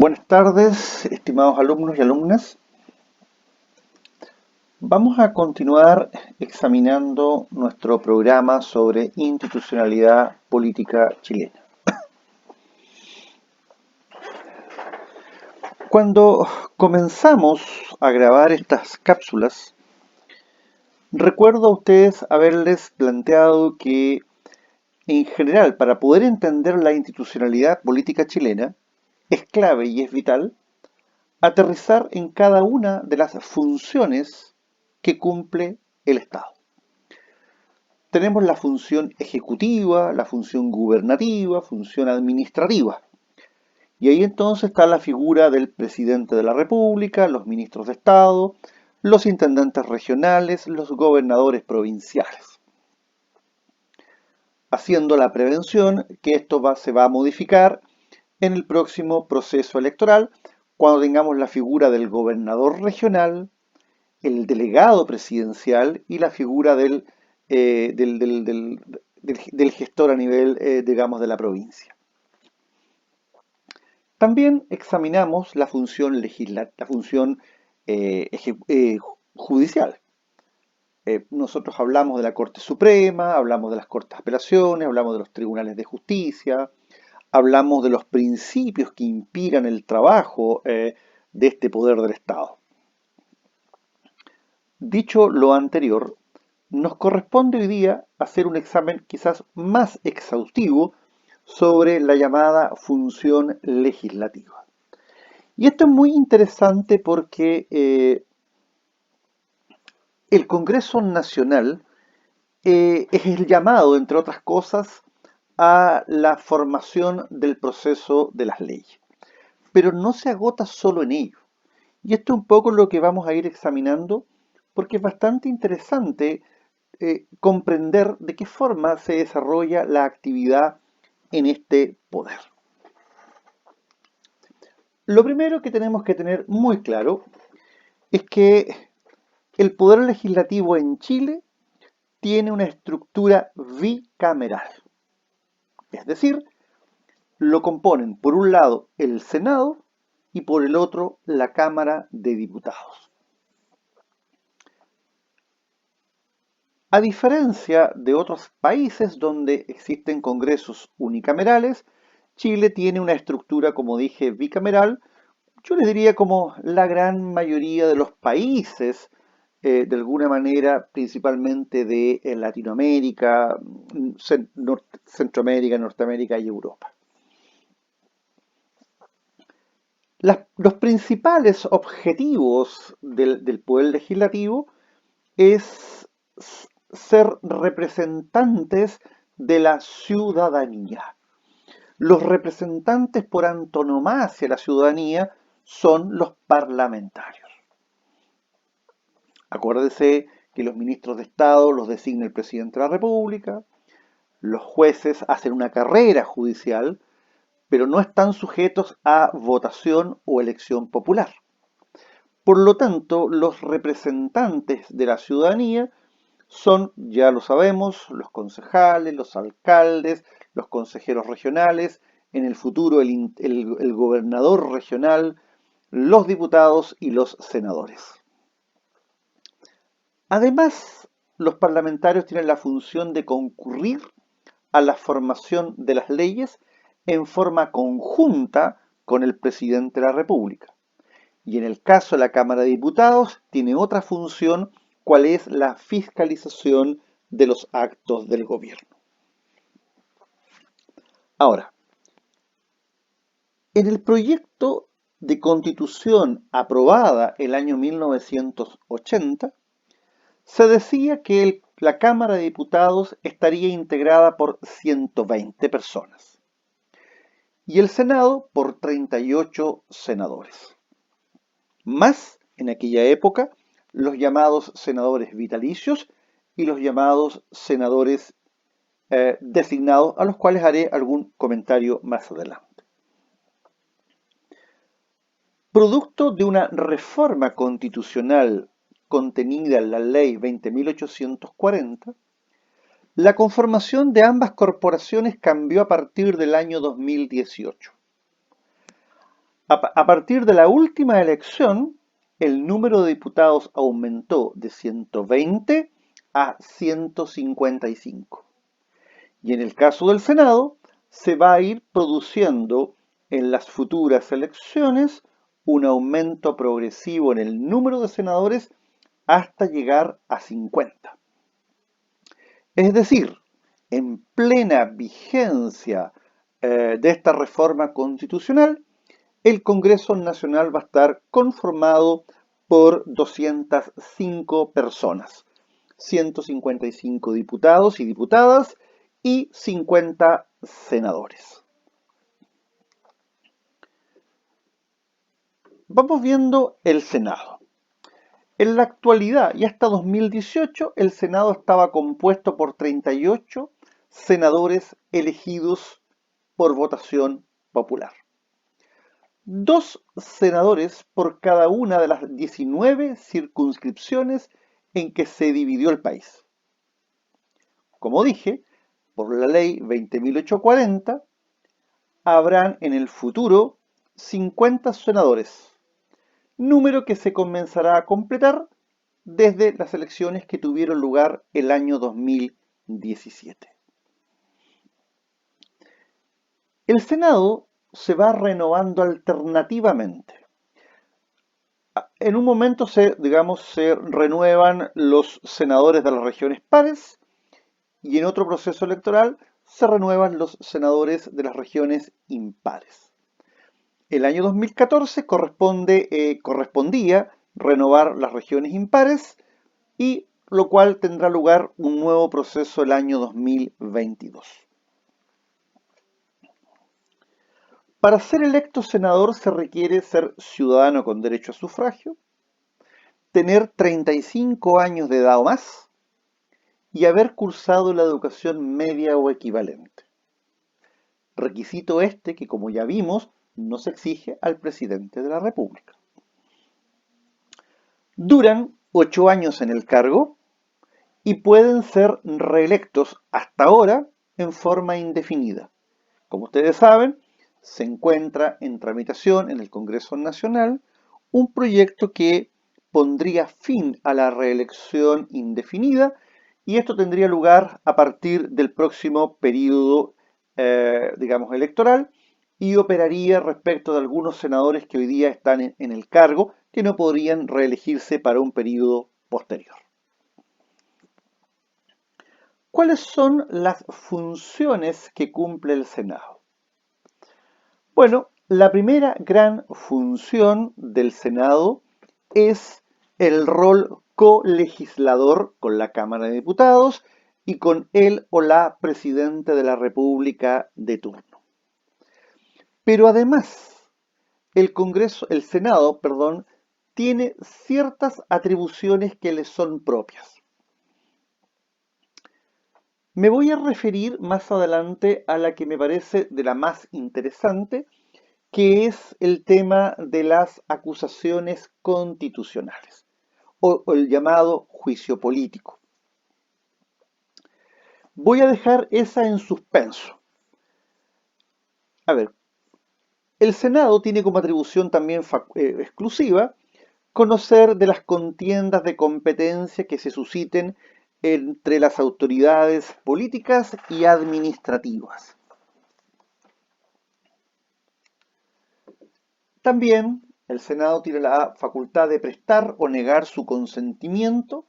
Buenas tardes, estimados alumnos y alumnas. Vamos a continuar examinando nuestro programa sobre institucionalidad política chilena. Cuando comenzamos a grabar estas cápsulas, recuerdo a ustedes haberles planteado que, en general, para poder entender la institucionalidad política chilena, es clave y es vital aterrizar en cada una de las funciones que cumple el Estado. Tenemos la función ejecutiva, la función gubernativa, función administrativa. Y ahí entonces está la figura del presidente de la República, los ministros de Estado, los intendentes regionales, los gobernadores provinciales. Haciendo la prevención que esto se va a modificar en el próximo proceso electoral, cuando tengamos la figura del gobernador regional, el delegado presidencial y la figura del gestor a nivel, digamos, de la provincia. También examinamos la función judicial. Nosotros hablamos de la Corte Suprema, hablamos de las Cortes de Apelaciones, hablamos de los tribunales de justicia, hablamos de los principios que inspiran el trabajo de este poder del Estado. Dicho lo anterior, nos corresponde hoy día hacer un examen quizás más exhaustivo sobre la llamada función legislativa. Y esto es muy interesante porque el Congreso Nacional es el llamado, entre otras cosas, a la formación del proceso de las leyes. Pero no se agota solo en ello. Y esto es un poco lo que vamos a ir examinando porque es bastante interesante comprender de qué forma se desarrolla la actividad en este poder. Lo primero que tenemos que tener muy claro es que el poder legislativo en Chile tiene una estructura bicameral. Es decir, lo componen por un lado el Senado y por el otro la Cámara de Diputados. A diferencia de otros países donde existen congresos unicamerales, Chile tiene una estructura, como dije, bicameral. Yo les diría como la gran mayoría de los países, de alguna manera, principalmente de Latinoamérica, Centroamérica, Norteamérica y Europa. Los principales objetivos del poder legislativo es ser representantes de la ciudadanía. Los representantes por antonomasia de la ciudadanía son los parlamentarios. Acuérdese que los ministros de Estado los designa el presidente de la República, los jueces hacen una carrera judicial, pero no están sujetos a votación o elección popular. Por lo tanto, los representantes de la ciudadanía son, ya lo sabemos, los concejales, los alcaldes, los consejeros regionales, en el futuro el gobernador regional, los diputados y los senadores. Además, los parlamentarios tienen la función de concurrir a la formación de las leyes en forma conjunta con el presidente de la República. Y en el caso de la Cámara de Diputados, tiene otra función, cuál es la fiscalización de los actos del gobierno. Ahora, en el proyecto de Constitución aprobada el año 1980, se decía que la Cámara de Diputados estaría integrada por 120 personas y el Senado por 38 senadores. Más, en aquella época, los llamados senadores vitalicios y los llamados senadores designados, a los cuales haré algún comentario más adelante. Producto de una reforma constitucional contenida en la Ley 20.840, la conformación de ambas corporaciones cambió a partir del año 2018. A partir de la última elección, el número de diputados aumentó de 120 a 155. Y en el caso del Senado, se va a ir produciendo en las futuras elecciones un aumento progresivo en el número de senadores hasta llegar a 50. Es decir, en plena vigencia de esta reforma constitucional, el Congreso Nacional va a estar conformado por 205 personas, 155 diputados y diputadas y 50 senadores. Vamos viendo el Senado. En la actualidad y hasta 2018, el Senado estaba compuesto por 38 senadores elegidos por votación popular. 2 senadores por cada una de las 19 circunscripciones en que se dividió el país. Como dije, por la ley 20.840, habrán en el futuro 50 senadores, número que se comenzará a completar desde las elecciones que tuvieron lugar el año 2017. El Senado se va renovando alternativamente. En un momento se renuevan los senadores de las regiones pares y en otro proceso electoral se renuevan los senadores de las regiones impares. El año 2014 correspondía renovar las regiones impares y lo cual tendrá lugar un nuevo proceso el año 2022. Para ser electo senador se requiere ser ciudadano con derecho a sufragio, tener 35 años de edad o más y haber cursado la educación media o equivalente. Requisito este que, como ya vimos, no se exige al presidente de la República. Duran 8 años en el cargo y pueden ser reelectos hasta ahora en forma indefinida. Como ustedes saben, se encuentra en tramitación en el Congreso Nacional un proyecto que pondría fin a la reelección indefinida y esto tendría lugar a partir del próximo periodo, electoral y operaría respecto de algunos senadores que hoy día están en el cargo que no podrían reelegirse para un periodo posterior. ¿Cuáles son las funciones que cumple el Senado? Bueno, la primera gran función del Senado es el rol colegislador con la Cámara de Diputados y con él o la Presidente de la República de turno. Pero además, el Senado, tiene ciertas atribuciones que le son propias. Me voy a referir más adelante a la que me parece de la más interesante, que es el tema de las acusaciones constitucionales, o el llamado juicio político. Voy a dejar esa en suspenso. A ver, el Senado tiene como atribución también exclusiva conocer de las contiendas de competencia que se susciten entre las autoridades políticas y administrativas. También el Senado tiene la facultad de prestar o negar su consentimiento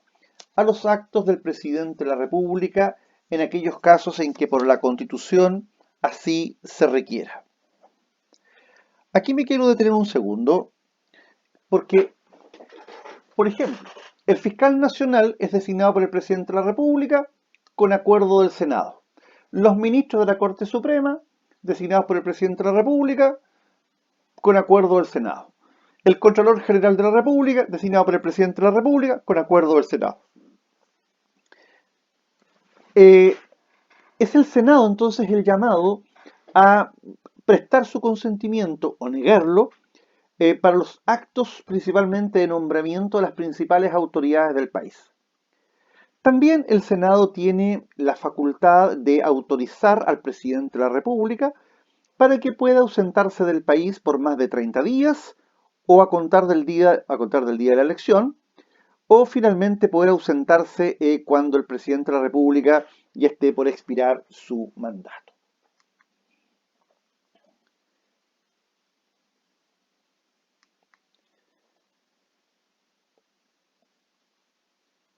a los actos del presidente de la República en aquellos casos en que por la Constitución así se requiera. Aquí me quiero detener un segundo porque, por ejemplo, el fiscal nacional es designado por el presidente de la República con acuerdo del Senado. Los ministros de la Corte Suprema, designados por el presidente de la República, con acuerdo del Senado. El Contralor General de la República, designado por el presidente de la República, con acuerdo del Senado. Es el Senado entonces el llamado a prestar su consentimiento o negarlo para los actos principalmente de nombramiento de las principales autoridades del país. También el Senado tiene la facultad de autorizar al presidente de la República para que pueda ausentarse del país por más de 30 días o a contar del día de la elección, o finalmente poder ausentarse cuando el presidente de la República ya esté por expirar su mandato.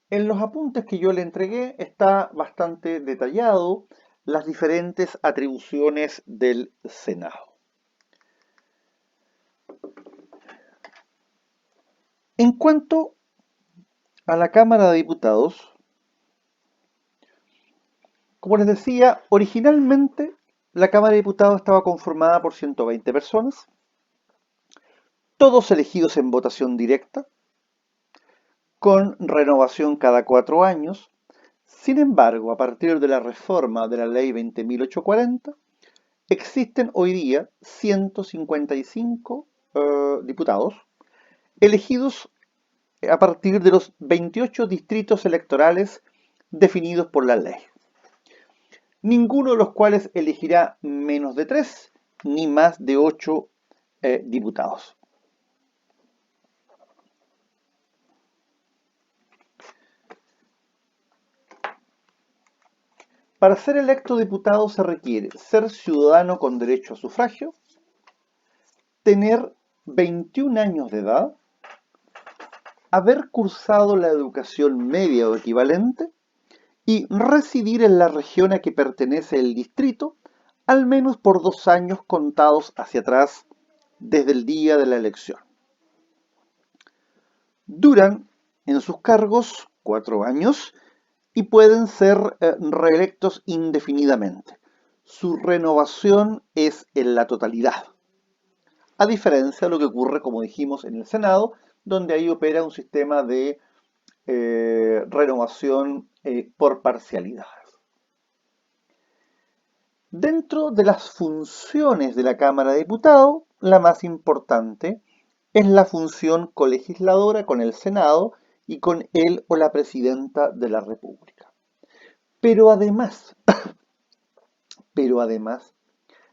En los apuntes que yo le entregué está bastante detallado las diferentes atribuciones del Senado. En cuanto a la Cámara de Diputados, como les decía, originalmente la Cámara de Diputados estaba conformada por 120 personas, todos elegidos en votación directa, con renovación cada 4 años. Sin embargo, a partir de la reforma de la Ley 20.840, existen hoy día 155 diputados elegidos a partir de los 28 distritos electorales definidos por la ley, ninguno de los cuales elegirá menos de 3 ni más de 8 diputados. Para ser electo diputado se requiere ser ciudadano con derecho a sufragio, tener 21 años de edad, haber cursado la educación media o equivalente y residir en la región a que pertenece el distrito al menos por 2 años contados hacia atrás desde el día de la elección. Duran en sus cargos 4 años y pueden ser reelectos indefinidamente. Su renovación es en la totalidad, a diferencia de lo que ocurre, como dijimos, en el Senado, donde ahí opera un sistema de renovación por parcialidades. Dentro de las funciones de la Cámara de Diputados, la más importante es la función colegisladora con el Senado y con él o la presidenta de la República. Pero además,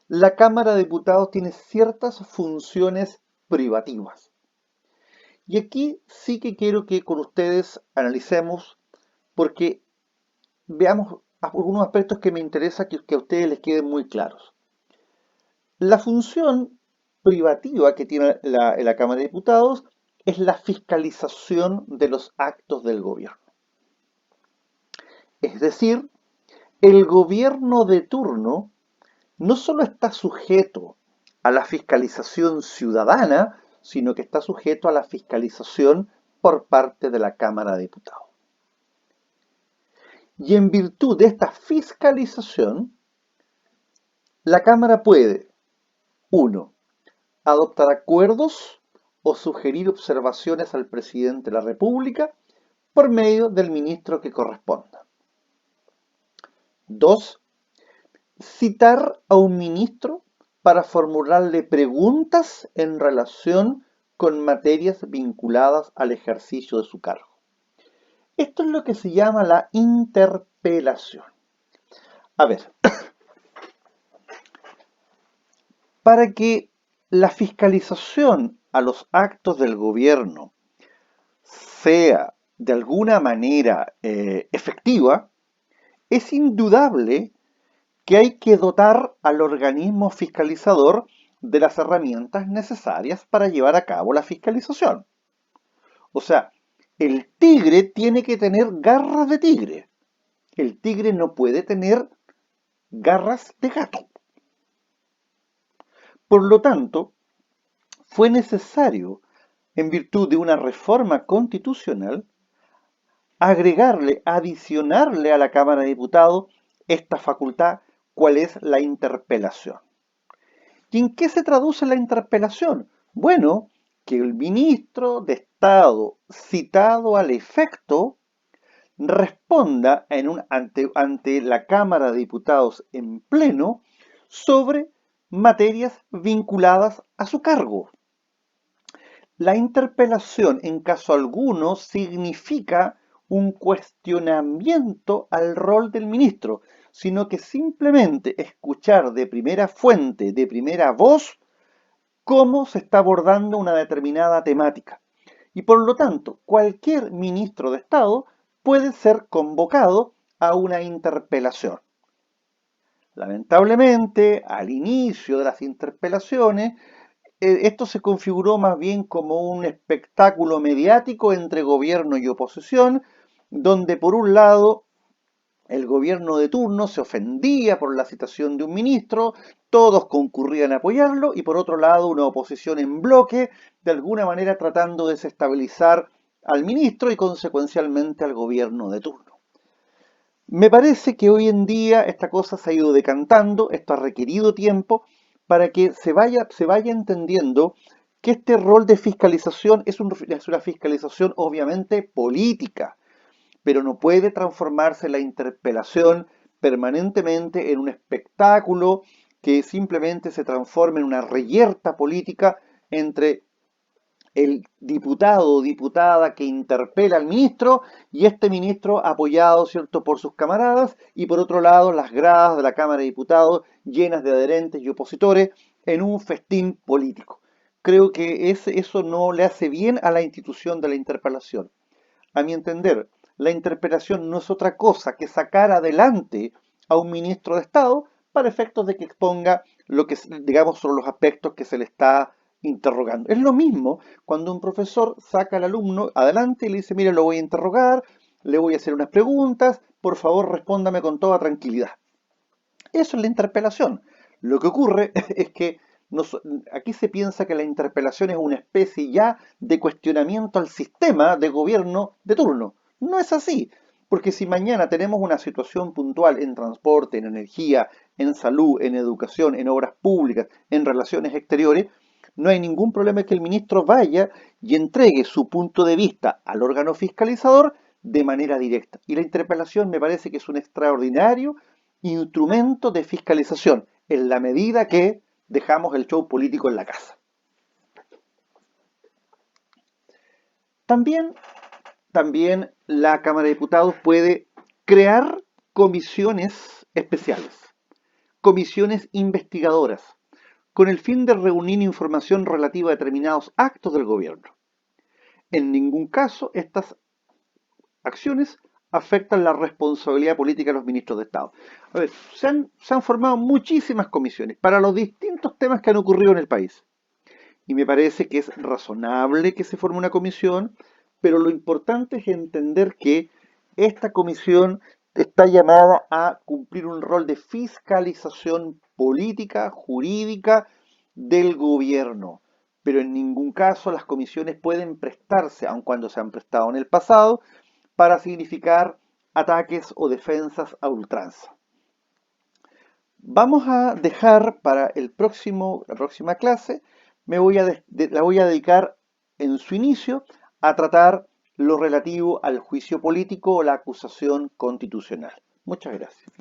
la Cámara de Diputados tiene ciertas funciones privativas. Y aquí sí que quiero que con ustedes analicemos, porque veamos algunos aspectos que me interesa que a ustedes les queden muy claros. La función privativa que tiene la Cámara de Diputados es la fiscalización de los actos del gobierno. Es decir, el gobierno de turno no solo está sujeto a la fiscalización ciudadana, sino que está sujeto a la fiscalización por parte de la Cámara de Diputados. Y en virtud de esta fiscalización, la Cámara puede, 1, adoptar acuerdos o sugerir observaciones al presidente de la República por medio del ministro que corresponda. 2, citar a un ministro para formularle preguntas en relación con materias vinculadas al ejercicio de su cargo. Esto es lo que se llama la interpelación. A ver, para que la fiscalización a los actos del gobierno sea de alguna manera efectiva, es indudable que hay que dotar al organismo fiscalizador de las herramientas necesarias para llevar a cabo la fiscalización. O sea, el tigre tiene que tener garras de tigre. El tigre no puede tener garras de gato. Por lo tanto, fue necesario, en virtud de una reforma constitucional, adicionarle a la Cámara de Diputados esta facultad, cuál es la interpelación. ¿Y en qué se traduce la interpelación? Bueno, que el ministro de Estado citado al efecto responda ante la Cámara de Diputados en pleno sobre materias vinculadas a su cargo. La interpelación, en caso alguno, significa un cuestionamiento al rol del ministro. sino que simplemente escuchar de primera fuente, de primera voz, cómo se está abordando una determinada temática. Y por lo tanto, cualquier ministro de Estado puede ser convocado a una interpelación. Lamentablemente, al inicio de las interpelaciones, esto se configuró más bien como un espectáculo mediático entre gobierno y oposición, donde por un lado el gobierno de turno se ofendía por la citación de un ministro, todos concurrían a apoyarlo y por otro lado una oposición en bloque, de alguna manera tratando de desestabilizar al ministro y consecuencialmente al gobierno de turno. Me parece que hoy en día esta cosa se ha ido decantando, esto ha requerido tiempo para que se vaya entendiendo que este rol de fiscalización es una fiscalización obviamente política, pero no puede transformarse la interpelación permanentemente en un espectáculo que simplemente se transforme en una reyerta política entre el diputado o diputada que interpela al ministro y este ministro apoyado, ¿cierto?, por sus camaradas y por otro lado las gradas de la Cámara de Diputados llenas de adherentes y opositores en un festín político. Creo que eso no le hace bien a la institución de la interpelación. A mi entender, la interpelación no es otra cosa que sacar adelante a un ministro de Estado para efectos de que exponga lo que, digamos, son los aspectos que se le está interrogando. Es lo mismo cuando un profesor saca al alumno adelante y le dice, mire, lo voy a interrogar, le voy a hacer unas preguntas, por favor respóndame con toda tranquilidad. Eso es la interpelación. Lo que ocurre es que aquí se piensa que la interpelación es una especie ya de cuestionamiento al sistema de gobierno de turno. No es así, porque si mañana tenemos una situación puntual en transporte, en energía, en salud, en educación, en obras públicas, en relaciones exteriores, no hay ningún problema que el ministro vaya y entregue su punto de vista al órgano fiscalizador de manera directa. Y la interpelación me parece que es un extraordinario instrumento de fiscalización, en la medida que dejamos el show político en la casa. También, también la Cámara de Diputados puede crear comisiones especiales, comisiones investigadoras, con el fin de reunir información relativa a determinados actos del gobierno. En ningún caso estas acciones afectan la responsabilidad política de los ministros de Estado. A ver, se han formado muchísimas comisiones para los distintos temas que han ocurrido en el país. Y me parece que es razonable que se forme una comisión, pero lo importante es entender que esta comisión está llamada a cumplir un rol de fiscalización política, jurídica del gobierno. Pero en ningún caso las comisiones pueden prestarse, aun cuando se han prestado en el pasado, para significar ataques o defensas a ultranza. Vamos a dejar para la próxima clase, la voy a dedicar en su inicio a tratar lo relativo al juicio político o la acusación constitucional. Muchas gracias.